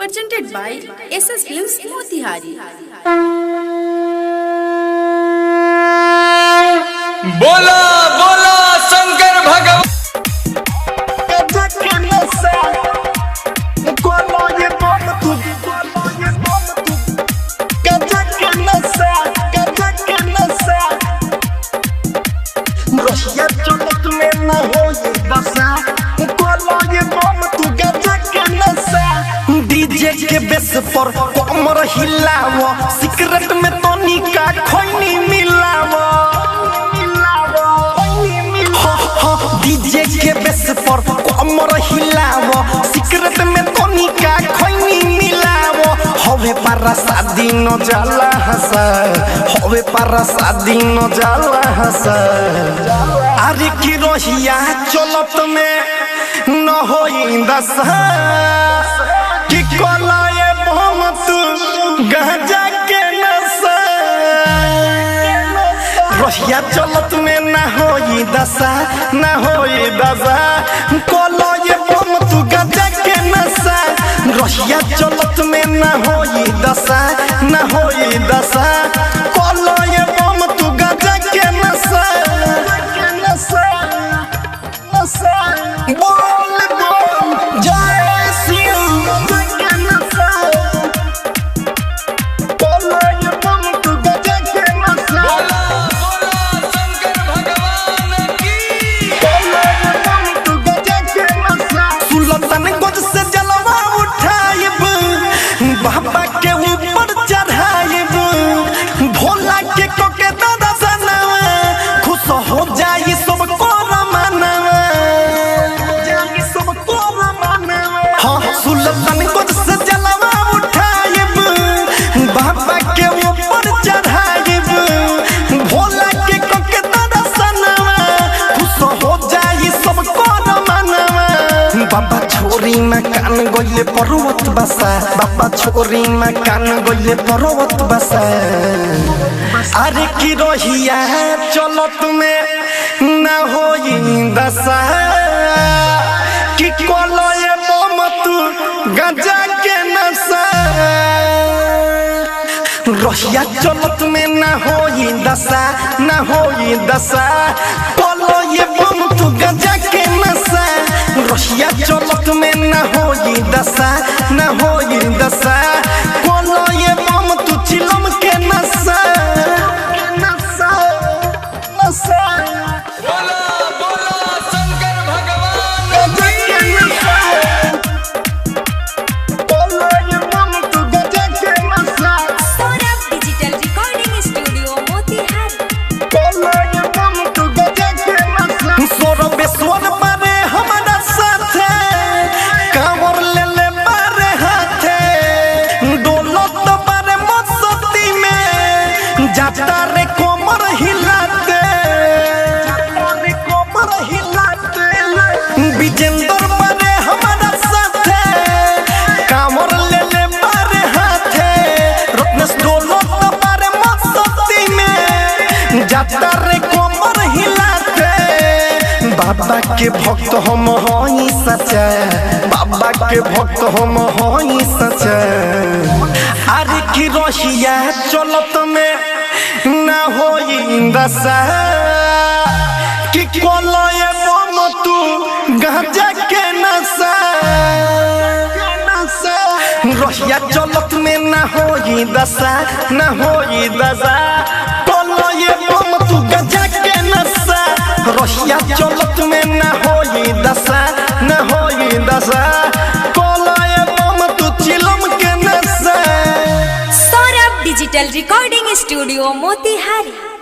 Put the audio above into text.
presented by SS Films Motihari. बोला बोला शंकर भगवान डीजे के बेस पर कमर हिलावो, सिगरेट में तोनी का खैनी मिलावो। डीजे के बेस पर कमर हिलावो, सिगरेट में तोनी का खैनी मिलावो। होवे पारा शादी न जाला हंसा, होवे पारा शादी न जाला हंसा। अरे की रोहिया चलत में न होई दशा, कि कोलाए बहुत गांजा के नशा। रोहिया चलत में न होई दशा, न होई दशा। कोलाए बहुत गांजा के नशा, रोहिया चलत में न होई दशा, न होई दशा। कोलाए बहुत गांजा के नशा। बोल बोल जय शिव। बाबा के ऊपर चढ़ाइब, भोला के कोके दादा सनवा, खुश हो जाई सब को रमानवा। हाँ सुल्तान गोद से जलवा उठाइब, बाबा के ऊपर चढ़ाइब, भोला के कोके दादा सनवा, खुश हो जाई सब को रमानवा। बाबा छोरी मकान गोले पर्वत बसा, बाबा छोरी मकान गोले पर्वत बसा। अरे की रोहिया चलत में न होई दशा, कि कोलाए मोमतु गांजा के नशा। रोहिया चलत में न होई दशा, न होई दशा। कोलाए मोमतु गांजा के नशा, रोहिया चलत में न होई दशा, न होई दशा। कोलाए मोमतु चिलम के नशा। बोला बोला शंकर भगवान Saurabh Digital Recording Studio Motihari. सोरबेश्वर बारे हमारा साथे, कांवर ले ले बारे हाथे। डोलत बारे मस्ती में, जाता रे कोमर हिलाते। विजेंद्र बारे हमारा साथे, कांवर ले ले बारे हाथे। रत्नेश डोलत बारे मस्ती में, जाता रे कोमर हिलाते। बाबा के भक्त हम हई सच्चा, बाबा के भक्त हम हई सच्चा। अरे की रोहिया चलत में न होई दशा, कि कोलाए मोमतु गांजा के नशा। रोहिया चलत में न होई दशा, न होई दशा। कोलाए मोमतु गांजा के नशा, रोहिया चलत में न होई दशा, न होई दशा। कोलाए मोमतु चिलम के नशा। Saurabh Digital Recording Studio Motihari.